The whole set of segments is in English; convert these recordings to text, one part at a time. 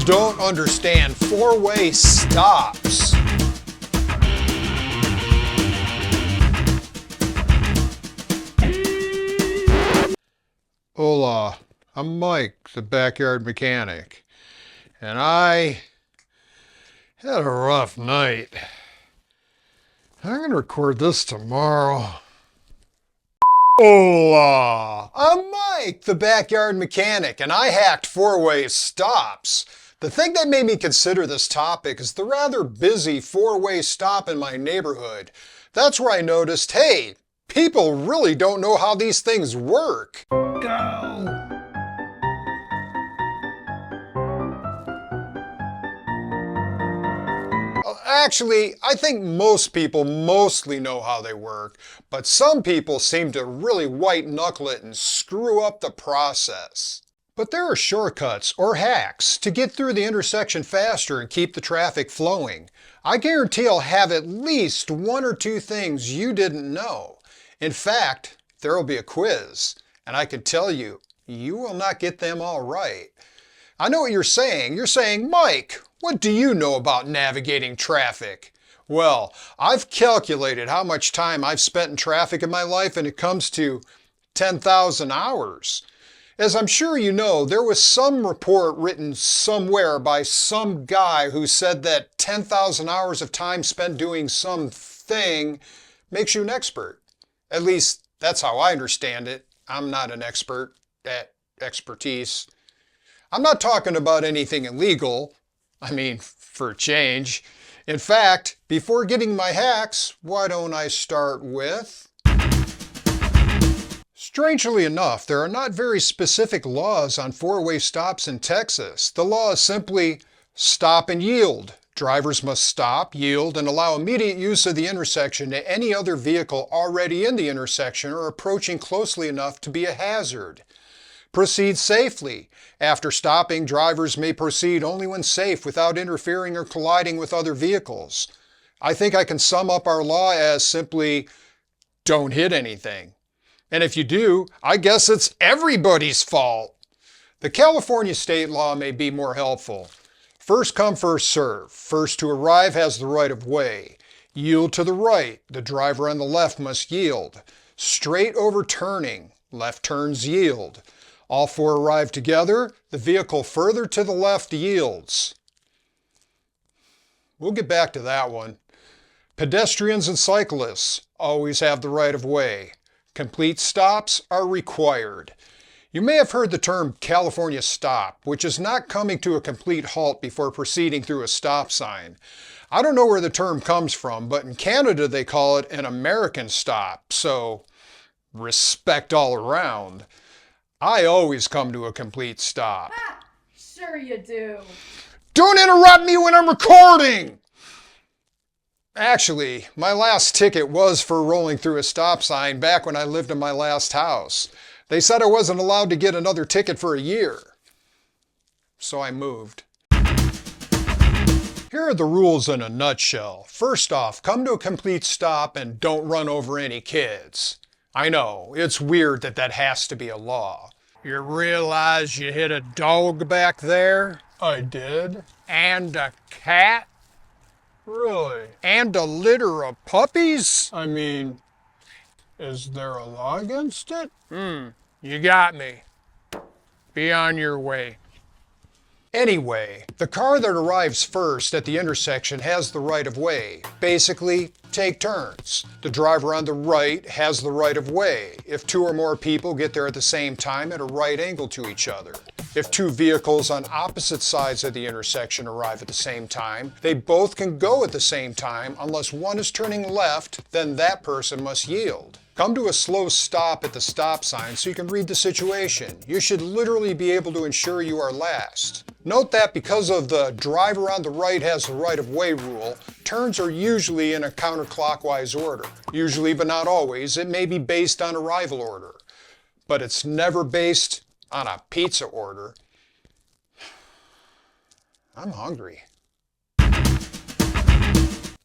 don't understand four-way stops. Hola, I'm Mike, the backyard mechanic, and I had a rough night. I'm gonna record this tomorrow. Hola, I'm Mike, the backyard mechanic, and I hacked four-way stops. The thing that made me consider this topic is the rather busy four-way stop in my neighborhood. That's where I noticed, hey, people really don't know how these things work. Go! Actually, I think most people mostly know how they work, but some people seem to really white knuckle it and screw up the process. But there are shortcuts or hacks to get through the intersection faster and keep the traffic flowing. I guarantee I'll have at least one or two things you didn't know. In fact, there will be a quiz, and I can tell you, you will not get them all right. I know what you're saying. You're saying, Mike, what do you know about navigating traffic? Well, I've calculated how much time I've spent in traffic in my life, and it comes to 10,000 hours. As I'm sure you know, there was some report written somewhere by some guy who said that 10,000 hours of time spent doing something makes you an expert. At least that's how I understand it. I'm not an expert at expertise. I'm not talking about anything illegal. I mean, for a change. In fact, before getting my hacks, why don't I start with... Strangely enough, there are not very specific laws on four-way stops in Texas. The law is simply stop and yield. Drivers must stop, yield, and allow immediate use of the intersection to any other vehicle already in the intersection or approaching closely enough to be a hazard. Proceed safely. After stopping, drivers may proceed only when safe without interfering or colliding with other vehicles. I think I can sum up our law as simply, don't hit anything. And if you do, I guess it's everybody's fault. The California state law may be more helpful. First come, first serve. First to arrive has the right of way. Yield to the right. The driver on the left must yield. Straight overturning. Left turns yield. All four arrive together. The vehicle further to the left yields. We'll get back to that one. Pedestrians and cyclists always have the right of way. Complete stops are required. You may have heard the term California stop, which is not coming to a complete halt before proceeding through a stop sign. I don't know where the term comes from, but in Canada they call it an American stop, so respect all around. I always come to a complete stop. Ha! Sure you do. Don't interrupt me when I'm recording! Actually, my last ticket was for rolling through a stop sign back when I lived in my last house. They said I wasn't allowed to get another ticket for a year. So I moved. Here are the rules in a nutshell. First off, come to a complete stop and don't run over any kids. I know, it's weird that that has to be a law. You realize you hit a dog back there? I did. And a cat? Really? And a litter of puppies? I mean, is there a law against it? You got me. Be on your way. Anyway, the car that arrives first at the intersection has the right of way. Basically, take turns. The driver on the right has the right of way if two or more people get there at the same time at a right angle to each other. If two vehicles on opposite sides of the intersection arrive at the same time, they both can go at the same time unless one is turning left, then that person must yield. Come to a slow stop at the stop sign so you can read the situation. You should literally be able to ensure you are last. Note that because of the driver on the right has the right of way rule, turns are usually in a counterclockwise order. Usually, but not always, it may be based on arrival order. But it's never based on a pizza order. I'm hungry.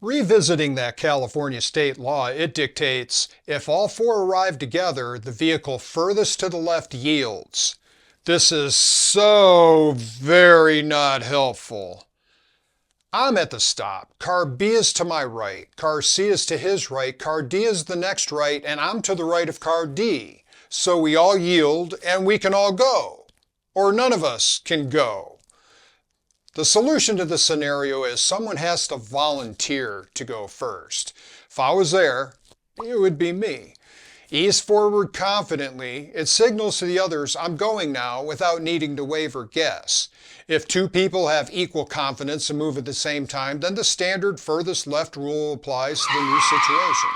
Revisiting that California state law, it dictates, if all four arrive together, the vehicle furthest to the left yields. This is so very not helpful. I'm at the stop. Car B is to my right. Car C is to his right. Car D is the next right, and I'm to the right of car D. So we all yield and we can all go. Or none of us can go. The solution to this scenario is someone has to volunteer to go first. If I was there, it would be me. Ease forward confidently. It signals to the others, I'm going now, without needing to wave or guess. If two people have equal confidence and move at the same time, then the standard furthest left rule applies to the new situation.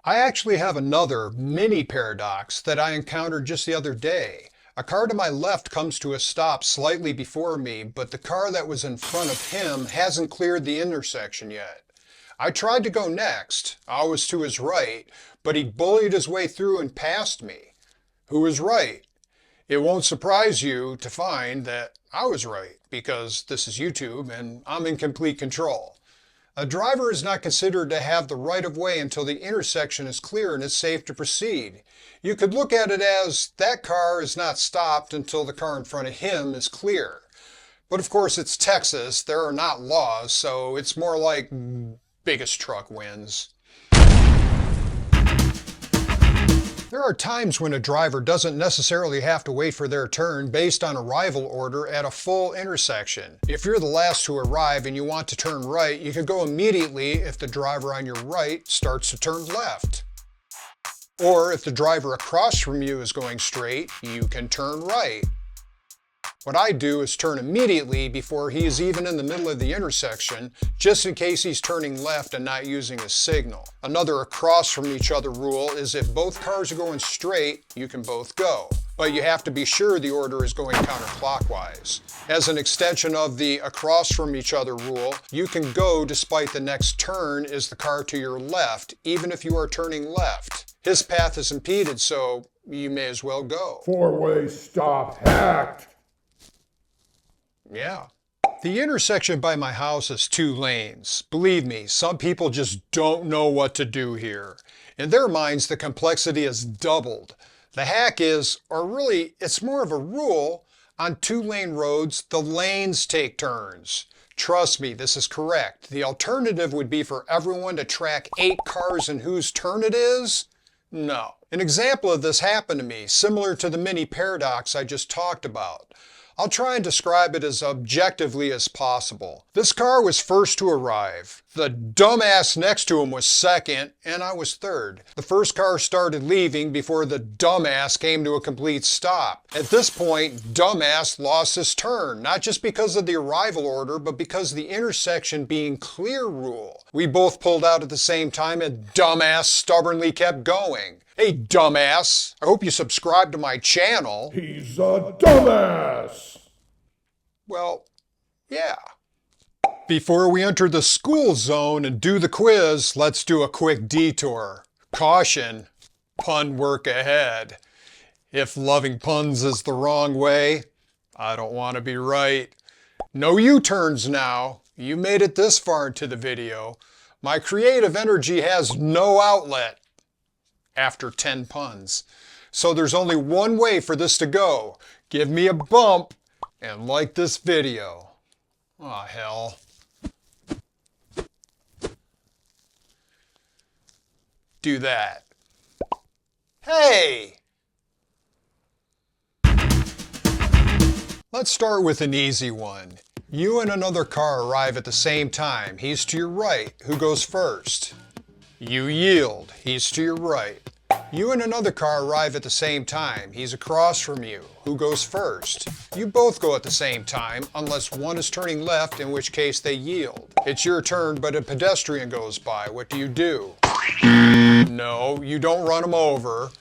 I actually have another mini paradox that I encountered just the other day. A car to my left comes to a stop slightly before me, but the car that was in front of him hasn't cleared the intersection yet. I tried to go next. I was to his right, but he bullied his way through and passed me. Who was right? It won't surprise you to find that I was right, because this is YouTube and I'm in complete control. A driver is not considered to have the right of way until the intersection is clear and it's safe to proceed. You could look at it as that car is not stopped until the car in front of him is clear. But of course it's Texas, there are not laws, so it's more like biggest truck wins. There are times when a driver doesn't necessarily have to wait for their turn based on arrival order at a full intersection. If you're the last to arrive and you want to turn right, you can go immediately if the driver on your right starts to turn left. Or if the driver across from you is going straight, you can turn right. What I do is turn immediately before he is even in the middle of the intersection, just in case he's turning left and not using a signal. Another across from each other rule is if both cars are going straight, you can both go. But you have to be sure the order is going counterclockwise. As an extension of the across from each other rule, you can go despite the next turn is the car to your left, even if you are turning left. His path is impeded, so you may as well go. Four-way stop hacked. Yeah. The intersection by my house is 2 lanes. Believe me, some people just don't know what to do here. In their minds, the complexity is doubled. The hack is, or really, it's more of a rule, on 2-lane roads, the lanes take turns. Trust me, this is correct. The alternative would be for everyone to track 8 cars and whose turn it is? No. An example of this happened to me, similar to the mini paradox I just talked about. I'll try and describe it as objectively as possible. This car was first to arrive. The dumbass next to him was second, and I was third. The first car started leaving before the dumbass came to a complete stop. At this point, dumbass lost his turn, not just because of the arrival order, but because of the intersection being clear rule. We both pulled out at the same time, and dumbass stubbornly kept going. Hey, dumbass, I hope you subscribe to my channel. He's a dumbass. Well, yeah. Before we enter the school zone and do the quiz, let's do a quick detour. Caution, pun work ahead. If loving puns is the wrong way, I don't want to be right. No U-turns now. You made it this far into the video. My creative energy has no outlet after 10 puns. So there's only one way for this to go. Give me a bump and like this video. Aw, hell. Do that. Hey! Let's start with an easy one. You and another car arrive at the same time. He's to your right. Who goes first? You yield. He's to your right. You and another car arrive at the same time. He's across from you. Who goes first? You both go at the same time, unless one is turning left, in which case they yield. It's your turn, but a pedestrian goes by. What do you do? No, you don't run him over.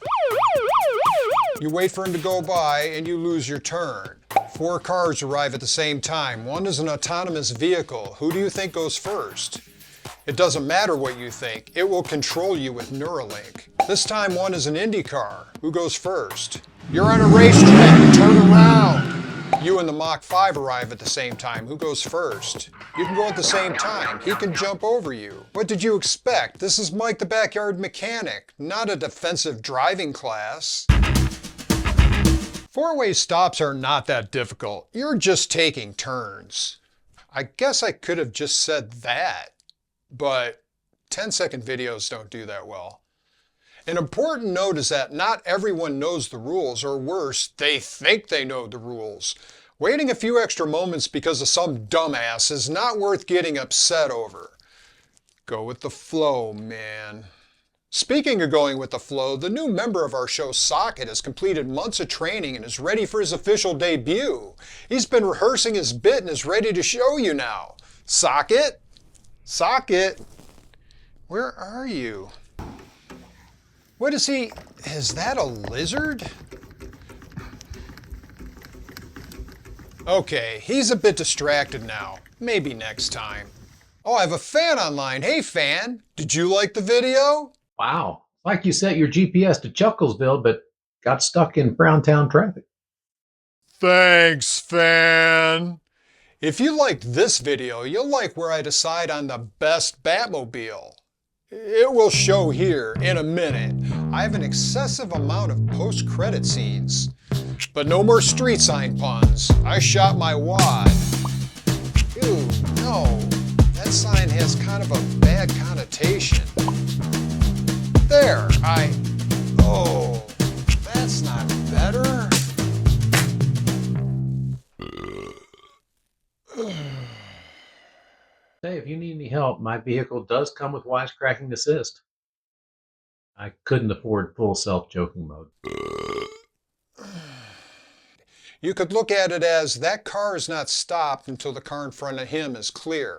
You wait for him to go by, and you lose your turn. 4 cars arrive at the same time. One is an autonomous vehicle. Who do you think goes first? It doesn't matter what you think. It will control you with Neuralink. This time one is an Indy car. Who goes first? You're on a racetrack. Turn around. You and the Mach 5 arrive at the same time. Who goes first? You can go at the same time. He can jump over you. What did you expect? This is Mike the Backyard Mechanic, not a defensive driving class. Four-way stops are not that difficult. You're just taking turns. I guess I could have just said that, but 10-second videos don't do that well. An important note is that not everyone knows the rules, or worse, they think they know the rules. Waiting a few extra moments because of some dumbass is not worth getting upset over. Go with the flow, man. Speaking of going with the flow, the new member of our show, Socket, has completed months of training and is ready for his official debut. He's been rehearsing his bit and is ready to show you now. Socket? Socket? Where are you? What is he? Is that a lizard? Okay, he's a bit distracted now. Maybe next time. Oh, I have a fan online. Hey, fan, did you like the video? Wow. Like you set your GPS to Chucklesville, but got stuck in Browntown traffic. Thanks, fan. If you liked this video, you'll like where I decide on the best Batmobile. It will show here in a minute. I have an excessive amount of post-credit scenes. But no more street sign puns. I shot my wad. Ew, no. That sign has kind of a bad connotation. There, oh, that's not better. Hey, if you need any help, my vehicle does come with wisecracking assist. I couldn't afford full self-joking mode. You could look at it as that car is not stopped until the car in front of him is clear.